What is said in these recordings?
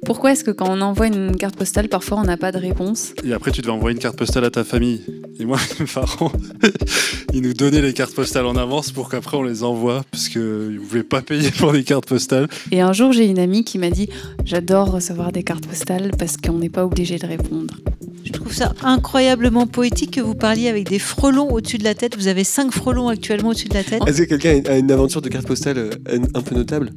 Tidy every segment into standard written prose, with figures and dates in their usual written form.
Pourquoi est-ce que quand on envoie une carte postale, parfois on n'a pas de réponse? Et après, tu devais envoyer une carte postale à ta famille. Et moi, mes parents, ils nous donnaient les cartes postales en avance pour qu'après on les envoie, parce qu'ils ne pouvaient pas payer pour des cartes postales. Et un jour, j'ai une amie qui m'a dit « J'adore recevoir des cartes postales parce qu'on n'est pas obligé de répondre. » Je trouve ça incroyablement poétique que vous parliez avec des frelons au-dessus de la tête. Vous avez 5 frelons actuellement au-dessus de la tête. Est-ce que quelqu'un a une aventure de carte postale un peu notable?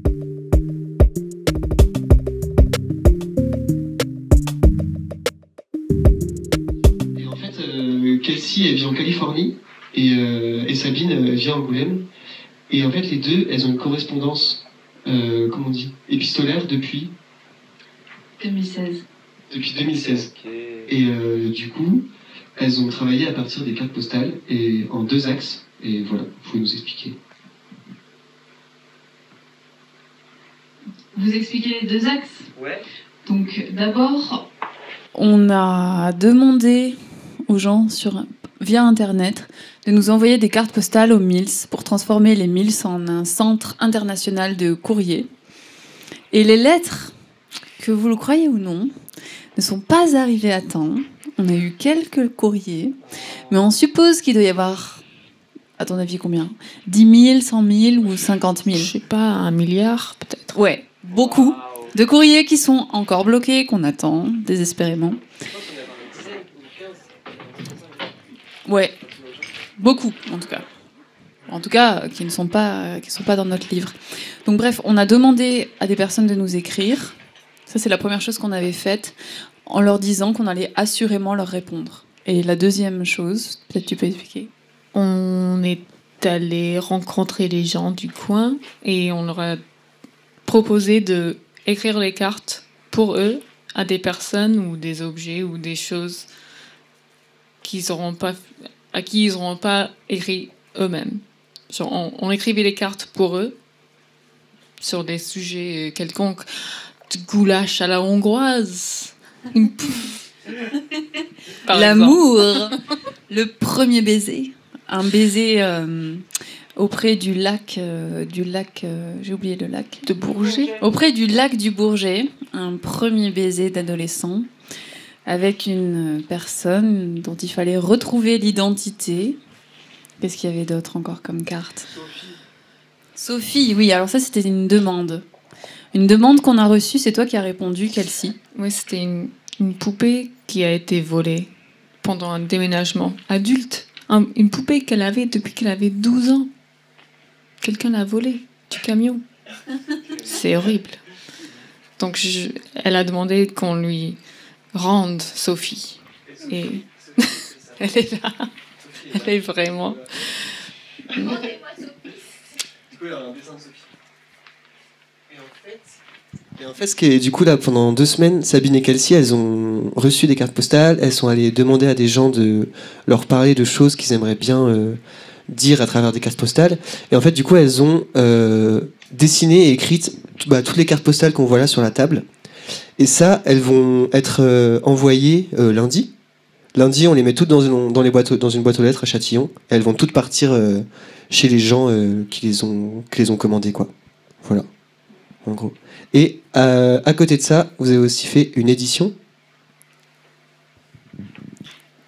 Kelsey, elle vit en Californie et Sabine, elle vit à Angoulême. Et en fait, les deux, elles ont une correspondance, comment on dit, épistolaire depuis 2016. Depuis 2016. Et du coup, elles ont travaillé à partir des cartes postales et en 2 axes. Et voilà, vous pouvez nous expliquer. Vous expliquez les 2 axes? Ouais. Donc d'abord, On a demandé aux gens via Internet de nous envoyer des cartes postales aux Mills pour transformer les Mills en un centre international de courrier. Et les lettres, que vous le croyez ou non, ne sont pas arrivées à temps. On a eu quelques courriers, mais on suppose qu'il doit y avoir, à ton avis, combien? 10 000, 100 000 ou 50 000? Je sais pas, 1 milliard peut-être. Ouais, beaucoup de courriers qui sont encore bloqués, qu'on attend désespérément. Ouais, beaucoup en tout cas. En tout cas, qui ne sont pas dans notre livre. Donc bref, on a demandé à des personnes de nous écrire. Ça, c'est la première chose qu'on avait faite, en leur disant qu'on allait assurément leur répondre. Et la deuxième chose, peut-être tu peux expliquer. On est allé rencontrer les gens du coin et on leur a proposé de écrire les cartes pour eux à des personnes ou des objets ou des choses à qui ils n'auront pas écrit eux-mêmes. Genre, on écrivait les cartes pour eux sur des sujets quelconques, de goulash à la hongroise. L'amour, le premier baiser, un baiser auprès du lac, j'ai oublié le lac, de Bourget. Auprès du lac du Bourget, un premier baiser d'adolescent avec une personne dont il fallait retrouver l'identité. Qu'est-ce qu'il y avait d'autre encore comme carte? Sophie, oui, alors ça c'était une demande. Une demande qu'on a reçue, c'est toi qui as répondu, Kelsey. Oui, c'était une poupée qui a été volée pendant un déménagement adulte. Une poupée qu'elle avait depuis qu'elle avait 12 ans. Quelqu'un l'a volée du camion. C'est horrible. Donc elle a demandé qu'on lui rende Sophie. Et elle est là. Elle est vraiment... Et en fait, ce qui est du coup là, pendant 2 semaines, Sabine et Kelsey, elles ont reçu des cartes postales. Elles sont allées demander à des gens de leur parler de choses qu'ils aimeraient bien dire à travers des cartes postales. Et en fait, du coup, elles ont dessiné et écrit toutes les cartes postales qu'on voit là sur la table. Et ça, elles vont être envoyées lundi. Lundi, on les met toutes dans une boîte aux lettres à Châtillon. Et elles vont toutes partir chez les gens qui les ont commandées, quoi. Voilà, en gros. Et à côté de ça, vous avez aussi fait une édition.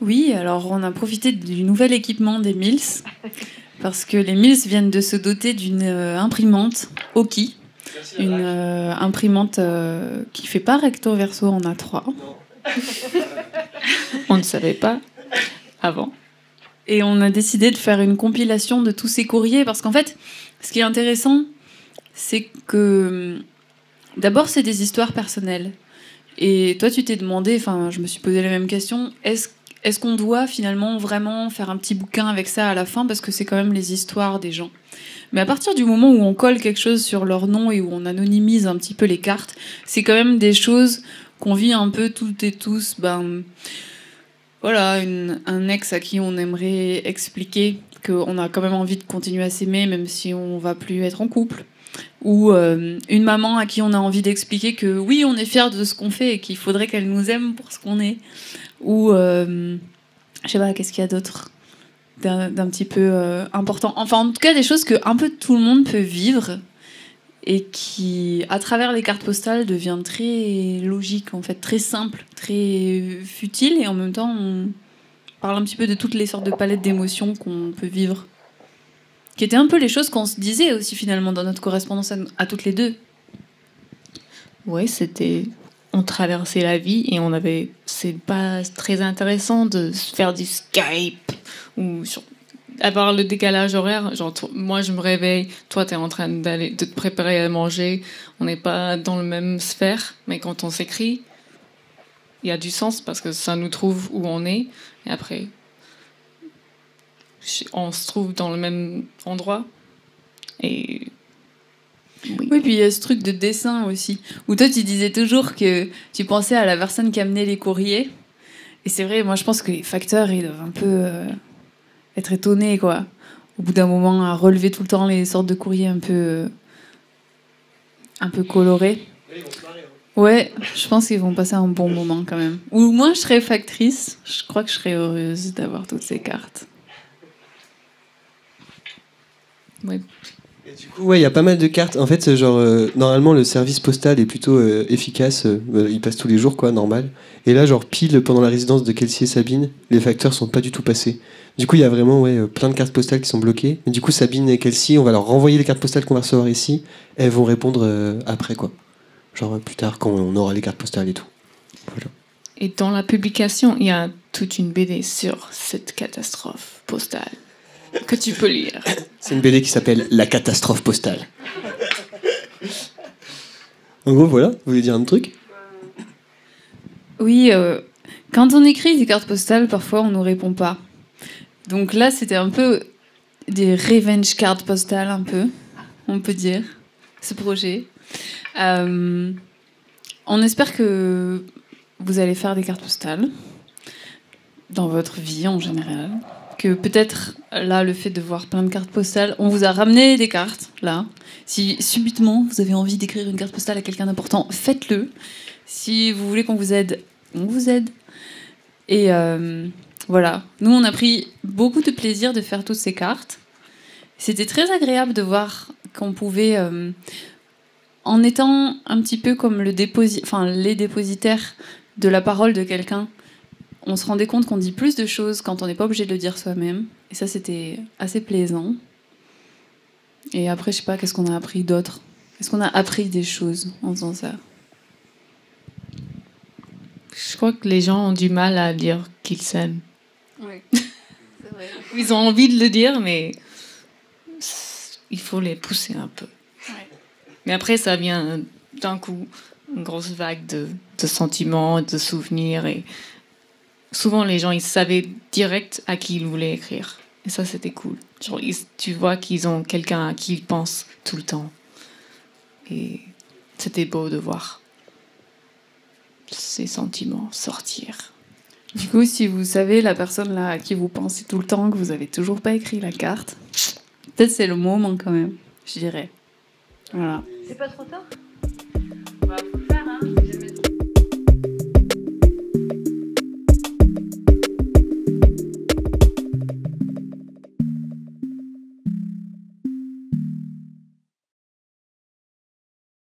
Oui, alors on a profité du nouvel équipement des Mills, parce que les Mills viennent de se doter d'une imprimante Oki, une imprimante qui fait pas recto verso en A3. On ne savait pas avant. Et on a décidé de faire une compilation de tous ces courriers, parce qu'en fait, ce qui est intéressant, c'est que d'abord c'est des histoires personnelles. Et toi tu t'es demandé, enfin je me suis posé la même question, est-ce qu'on doit finalement vraiment faire un petit bouquin avec ça à la fin, parce que c'est quand même les histoires des gens. Mais à partir du moment où on colle quelque chose sur leur nom et où on anonymise un petit peu les cartes, c'est quand même des choses qu'on vit un peu toutes et tous. Voilà, un ex à qui on aimerait expliquer qu'on a quand même envie de continuer à s'aimer même si on va plus être en couple. Ou une maman à qui on a envie d'expliquer que oui, on est fiers de ce qu'on fait et qu'il faudrait qu'elle nous aime pour ce qu'on est. Ou, je sais pas, qu'est-ce qu'il y a d'autre d'un petit peu important. Enfin, en tout cas, des choses que un peu tout le monde peut vivre et qui, à travers les cartes postales, devient très logique, en fait, très simple, très futile, et en même temps, on parle un petit peu de toutes les sortes de palettes d'émotions qu'on peut vivre. Qui étaient un peu les choses qu'on se disait aussi, finalement, dans notre correspondance à toutes les deux. Ouais, c'était... On traversait la vie et on avait... C'est pas très intéressant de se faire du Skype ou avoir le décalage horaire. Genre, moi, je me réveille, toi, t'es en train de te préparer à manger. On n'est pas dans le même sphère, mais quand on s'écrit, il y a du sens parce que ça nous trouve où on est. Et après, on se trouve dans le même endroit. Et... Oui, puis il y a ce truc de dessin aussi, où toi tu disais toujours que tu pensais à la personne qui amenait les courriers. Et c'est vrai, moi je pense que les facteurs, ils doivent un peu être étonnés, quoi. Au bout d'un moment, à relever tout le temps les sortes de courriers un peu colorés. Ouais, je pense qu'ils vont passer un bon moment quand même. Ou moi je serais factrice, je crois que je serais heureuse d'avoir toutes ces cartes. Ouais. Et du coup, ouais, il y a pas mal de cartes. En fait, genre, normalement, le service postal est plutôt efficace. Il passe tous les jours, quoi, normal. Et là, genre, pile pendant la résidence de Kelsey et Sabine, les facteurs sont pas du tout passés. Du coup, il y a vraiment plein de cartes postales qui sont bloquées. Et du coup, Sabine et Kelsey, on va leur renvoyer les cartes postales qu'on va recevoir ici. Elles vont répondre après, quoi. Genre, plus tard, quand on aura les cartes postales et tout. Voilà. Et dans la publication, il y a toute une BD sur cette catastrophe postale que tu peux lire. C'est une BD qui s'appelle La catastrophe postale. En gros, voilà. Vous voulez dire un truc ? Oui, quand on écrit des cartes postales, parfois on nous répond pas. Donc là, c'était un peu des revenge cartes postales, un peu, on peut dire, ce projet. On espère que vous allez faire des cartes postales dans votre vie en général. Que peut-être, là, le fait de voir plein de cartes postales, on vous a ramené des cartes, là. Si subitement vous avez envie d'écrire une carte postale à quelqu'un d'important, faites-le. Si vous voulez qu'on vous aide, on vous aide. Et voilà. Nous, on a pris beaucoup de plaisir de faire toutes ces cartes. C'était très agréable de voir qu'on pouvait, en étant un petit peu comme les dépositaires de la parole de quelqu'un, on se rendait compte qu'on dit plus de choses quand on n'est pas obligé de le dire soi-même. Et ça, c'était assez plaisant. Et après, je sais pas, qu'est-ce qu'on a appris d'autre ? Est-ce qu'on a appris des choses en faisant ça ? Je crois que les gens ont du mal à dire qu'ils s'aiment. Oui, c'est vrai. Ils ont envie de le dire, mais il faut les pousser un peu. Ouais. Mais après, ça vient d'un coup, une grosse vague de sentiments, de souvenirs. Et souvent, les gens, ils savaient direct à qui ils voulaient écrire. Et ça, c'était cool. Genre, tu vois qu'ils ont quelqu'un à qui ils pensent tout le temps. Et c'était beau de voir ces sentiments sortir. Du coup, si vous savez la personne là à qui vous pensez tout le temps, que vous avez toujours pas écrit la carte, peut-être c'est le moment quand même, je dirais. Voilà. C'est pas trop tard ? Bah,